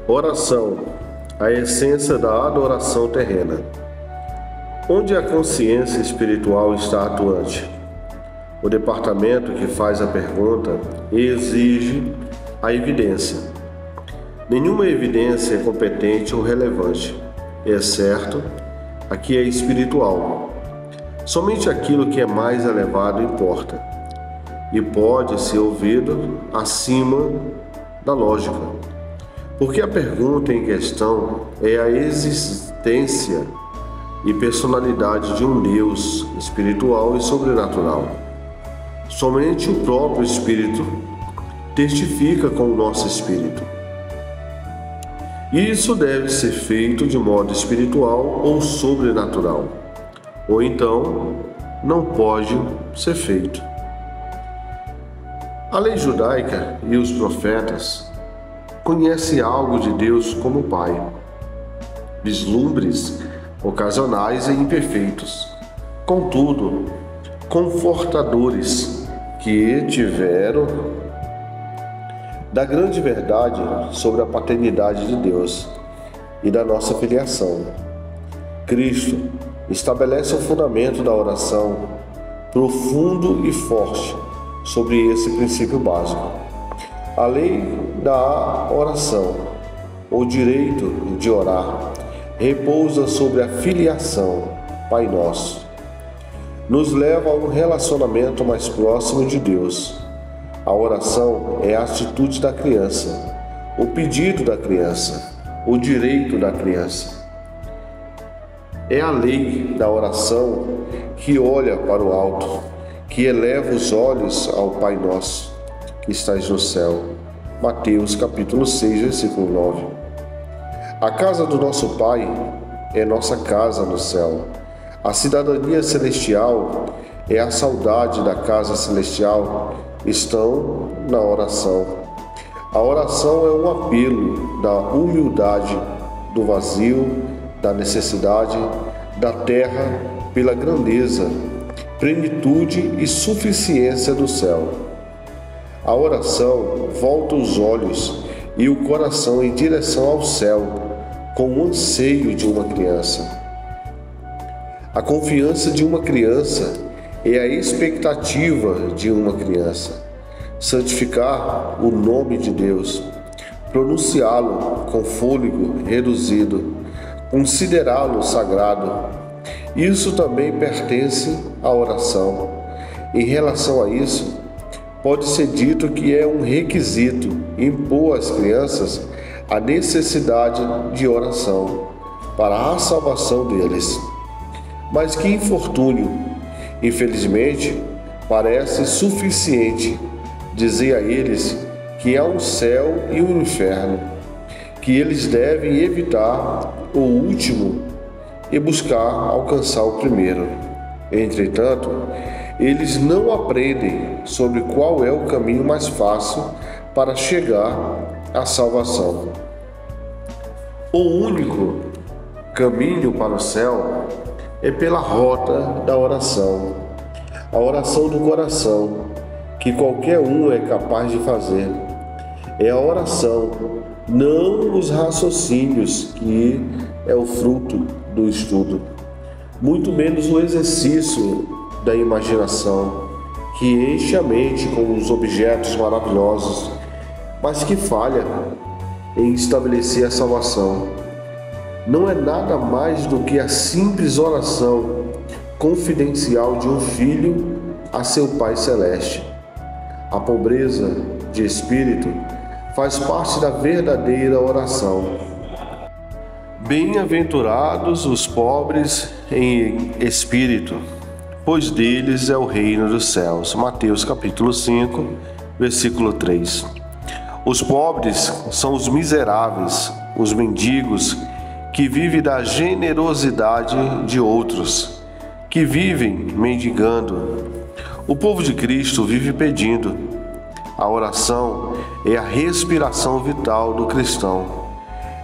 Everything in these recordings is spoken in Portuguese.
Oração, a essência da adoração terrena. Onde a consciência espiritual está atuante? O departamento que faz a pergunta exige a evidência. Nenhuma evidência é competente ou relevante, exceto a que é espiritual. Somente aquilo que é mais elevado importa e pode ser ouvido acima da lógica. Porque a pergunta em questão é a existência e personalidade de um Deus espiritual e sobrenatural. Somente o próprio Espírito testifica com o nosso espírito. E isso deve ser feito de modo espiritual ou sobrenatural, ou então não pode ser feito. A lei judaica e os profetas conhecem algo de Deus como Pai, vislumbres ocasionais e imperfeitos, contudo, confortadores que tiveram da grande verdade sobre a paternidade de Deus e da nossa filiação. Cristo estabelece o fundamento da oração profundo e forte sobre esse princípio básico. A lei da oração, o direito de orar, repousa sobre a filiação, Pai Nosso. Nos leva a um relacionamento mais próximo de Deus. A oração é a atitude da criança, o pedido da criança, o direito da criança. É a lei da oração que olha para o alto, que eleva os olhos ao Pai Nosso, que estás no céu. Mateus capítulo 6, versículo 9. A casa do nosso Pai é nossa casa no céu. A cidadania celestial é a saudade da casa celestial, estão na oração. A oração é um apelo da humildade, do vazio, da necessidade, da terra pela grandeza, plenitude e suficiência do céu. A oração volta os olhos e o coração em direção ao céu, com o anseio de uma criança. A confiança de uma criança é a expectativa de uma criança. Santificar o nome de Deus, pronunciá-lo com fôlego reduzido, considerá-lo sagrado. Isso também pertence à oração. Em relação a isso, pode ser dito que é um requisito impor às crianças a necessidade de oração para a salvação deles. Mas que infortúnio! Infelizmente, parece suficiente dizer a eles que há um céu e um inferno, que eles devem evitar o último e buscar alcançar o primeiro. Entretanto, eles não aprendem sobre qual é o caminho mais fácil para chegar à salvação. O único caminho para o céu é pela rota da oração, a oração do coração, que qualquer um é capaz de fazer. É a oração, não os raciocínios, que é o fruto do estudo, muito menos o exercício da imaginação, que enche a mente com os objetos maravilhosos, mas que falha em estabelecer a salvação. Não é nada mais do que a simples oração confidencial de um filho a seu Pai Celeste. A pobreza de espírito faz parte da verdadeira oração. Bem-aventurados os pobres em espírito, pois deles é o reino dos céus. Mateus capítulo 5, versículo 3. Os pobres são os miseráveis, os mendigos, que vivem da generosidade de outros, que vivem mendigando. O povo de Cristo vive pedindo. A oração é a respiração vital do cristão.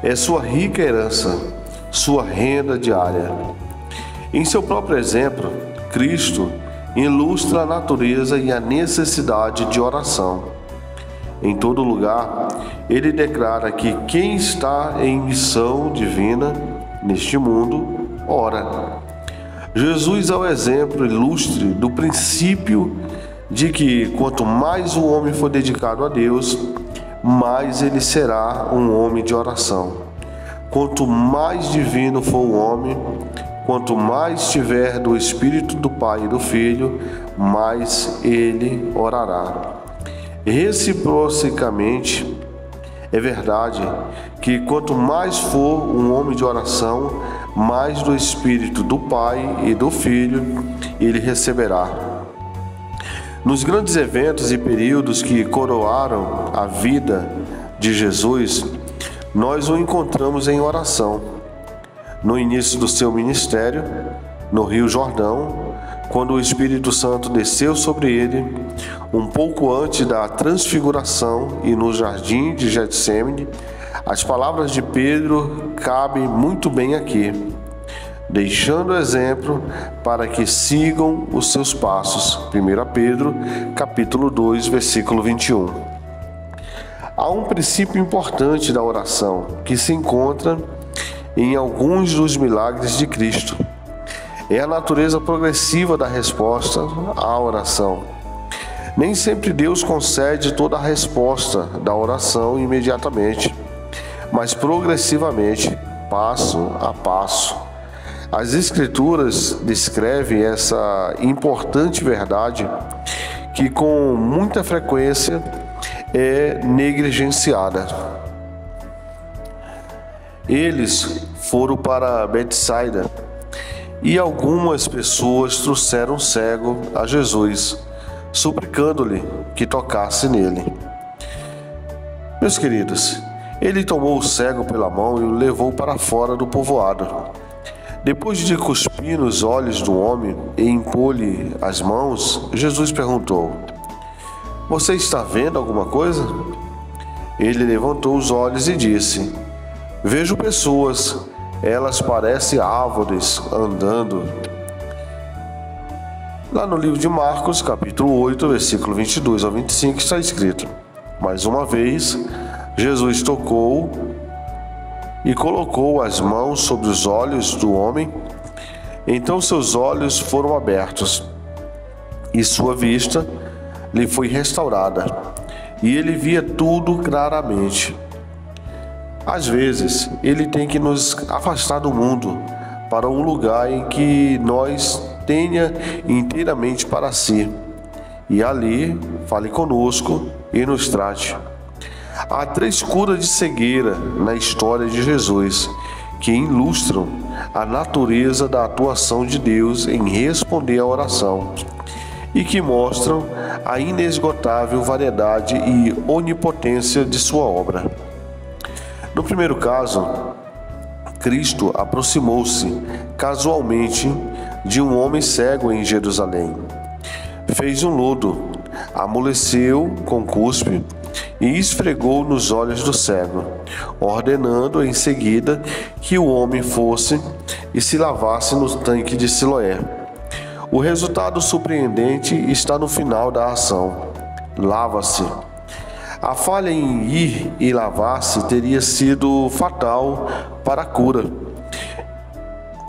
É sua rica herança, sua renda diária. Em seu próprio exemplo, Cristo ilustra a natureza e a necessidade de oração. em todo lugar, ele declara que quem está em missão divina neste mundo, ora. Jesus é o exemplo ilustre do princípio de que quanto mais o homem for dedicado a Deus, mais ele será um homem de oração. Quanto mais divino for o homem, quanto mais tiver do Espírito do Pai e do Filho, mais ele orará. Reciprocamente, é verdade que quanto mais for um homem de oração, mais do Espírito do Pai e do Filho ele receberá. Nos grandes eventos e períodos que coroaram a vida de Jesus, nós o encontramos em oração. No início do seu ministério, no Rio Jordão, quando o Espírito Santo desceu sobre ele, um pouco antes da transfiguração e no jardim de Getsêmani, as palavras de Pedro cabem muito bem aqui, deixando exemplo para que sigam os seus passos. 1 Pedro, capítulo 2, versículo 21. Há um princípio importante da oração que se encontra em alguns dos milagres de Cristo. É a natureza progressiva da resposta à oração. Nem sempre Deus concede toda a resposta da oração imediatamente, mas progressivamente, passo a passo. As Escrituras descrevem essa importante verdade que com muita frequência é negligenciada. Eles foram para Betsaida e algumas pessoas trouxeram o cego a Jesus, suplicando-lhe que tocasse nele. Meus queridos, ele tomou o cego pela mão e o levou para fora do povoado. Depois de cuspir nos olhos do homem e impor-lhe as mãos, Jesus perguntou: "Você está vendo alguma coisa?" Ele levantou os olhos e disse: "Vejo pessoas, elas parecem árvores andando." Lá no livro de Marcos, capítulo 8, versículo 22 ao 25, está escrito: "Mais uma vez, Jesus tocou e colocou as mãos sobre os olhos do homem. Então seus olhos foram abertos e sua vista lhe foi restaurada, e ele via tudo claramente." Às vezes, ele tem que nos afastar do mundo para um lugar em que nós tenha inteiramente para si, e ali fale conosco e nos trate. Há 3 curas de cegueira na história de Jesus que ilustram a natureza da atuação de Deus em responder à oração e que mostram a inesgotável variedade e onipotência de sua obra. No primeiro caso, Cristo aproximou-se casualmente de um homem cego em Jerusalém. Fez um lodo, amoleceu com cuspe e esfregou nos olhos do cego, ordenando em seguida que o homem fosse e se lavasse no tanque de Siloé. O resultado surpreendente está no final da ação: lava-se. A falha em ir e lavar-se teria sido fatal para a cura.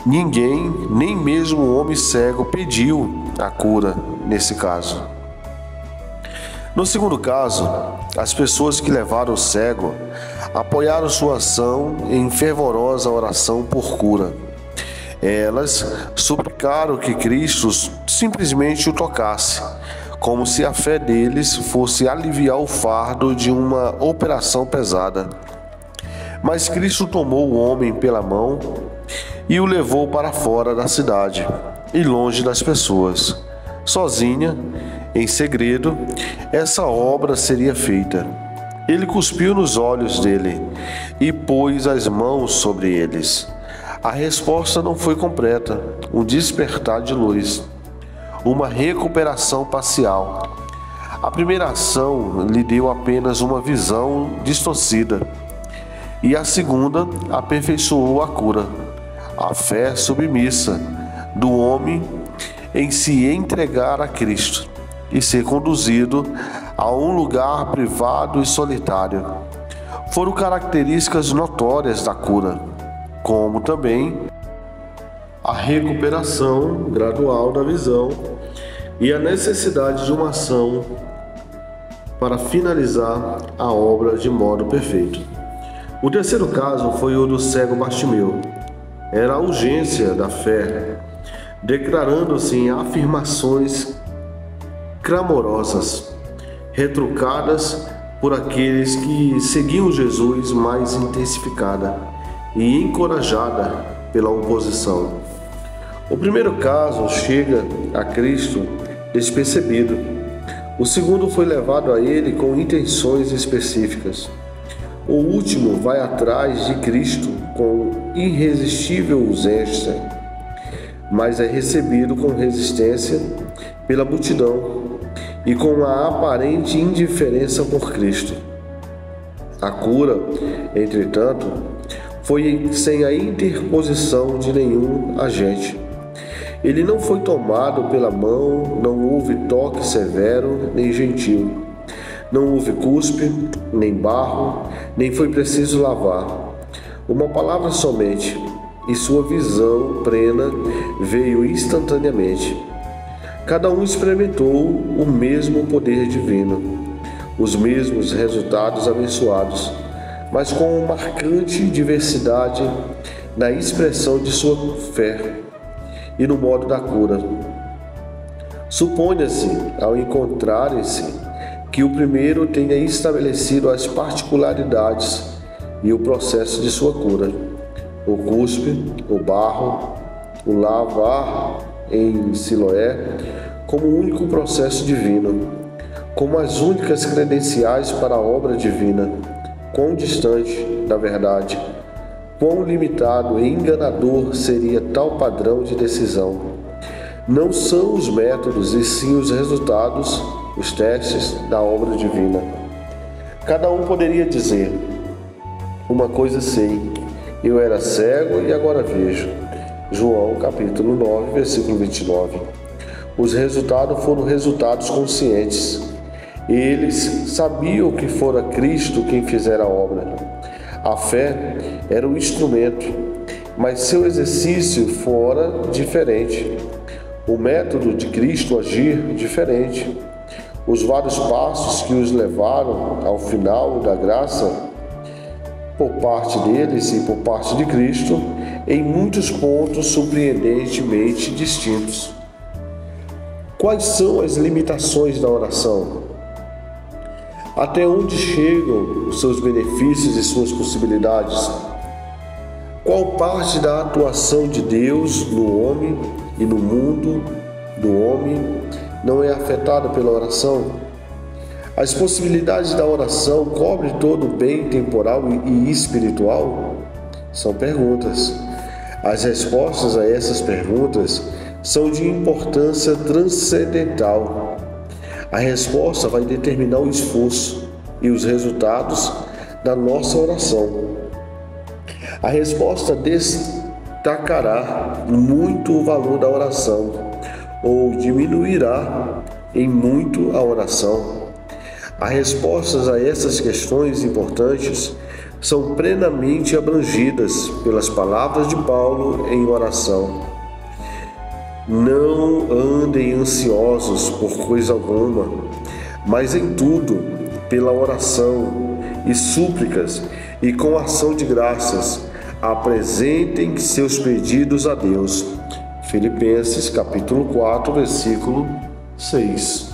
Ninguém, nem mesmo o homem cego, pediu a cura nesse caso. No segundo caso, as pessoas que levaram o cego apoiaram sua ação em fervorosa oração por cura. Elas suplicaram que Cristo simplesmente o tocasse, como se a fé deles fosse aliviar o fardo de uma operação pesada. Mas Cristo tomou o homem pela mão e o levou para fora da cidade e longe das pessoas. Sozinha, em segredo, essa obra seria feita. Ele cuspiu nos olhos dele e pôs as mãos sobre eles. A resposta não foi completa, um despertar de luz, uma recuperação parcial. A primeira ação lhe deu apenas uma visão distorcida, e a segunda aperfeiçoou a cura, a fé submissa do homem em se entregar a Cristo e ser conduzido a um lugar privado e solitário. Foram características notórias da cura, como também a recuperação gradual da visão e a necessidade de uma ação para finalizar a obra de modo perfeito. O terceiro caso foi o do cego Bartimeu. Era a urgência da fé, declarando-se em afirmações clamorosas, retrucadas por aqueles que seguiam Jesus, mais intensificada e encorajada pela oposição. O primeiro caso chega a Cristo despercebido. O segundo foi levado a ele com intenções específicas. O último vai atrás de Cristo com irresistível urgência, mas é recebido com resistência pela multidão e com a aparente indiferença por Cristo. A cura, entretanto, foi sem a interposição de nenhum agente. Ele não foi tomado pela mão, não houve toque severo nem gentil. Não houve cuspe, nem barro, nem foi preciso lavar. Uma palavra somente, e sua visão plena veio instantaneamente. Cada um experimentou o mesmo poder divino, os mesmos resultados abençoados, mas com uma marcante diversidade na expressão de sua fé e no modo da cura. Suponha-se, ao encontrarem-se, que o primeiro tenha estabelecido as particularidades e o processo de sua cura. O cuspe, o barro, o lavar em Siloé, como único processo divino, como as únicas credenciais para a obra divina. Quão distante da verdade, quão limitado e enganador seria tal padrão de decisão. Não são os métodos, e sim os resultados, os testes da obra divina. Cada um poderia dizer: uma coisa sei, eu era cego e agora vejo. João capítulo 9, versículo 29. Os resultados foram resultados conscientes. Eles sabiam que fora Cristo quem fizera a obra. A fé era o instrumento, mas seu exercício fora diferente. O método de Cristo agir diferente. Os vários passos que os levaram ao final da graça, por parte deles e por parte de Cristo, em muitos pontos surpreendentemente distintos. Quais são as limitações da oração? Até onde chegam os seus benefícios e suas possibilidades? Qual parte da atuação de Deus no homem e no mundo do homem não é afetada pela oração? As possibilidades da oração cobrem todo o bem temporal e espiritual? São perguntas. As respostas a essas perguntas são de importância transcendental. A resposta vai determinar o esforço e os resultados da nossa oração. A resposta destacará muito o valor da oração ou diminuirá em muito a oração. As respostas a essas questões importantes são plenamente abrangidas pelas palavras de Paulo em oração. Não andem ansiosos por coisa alguma, mas em tudo, pela oração e súplicas e com ação de graças, apresentem seus pedidos a Deus. Filipenses capítulo 4, versículo 6.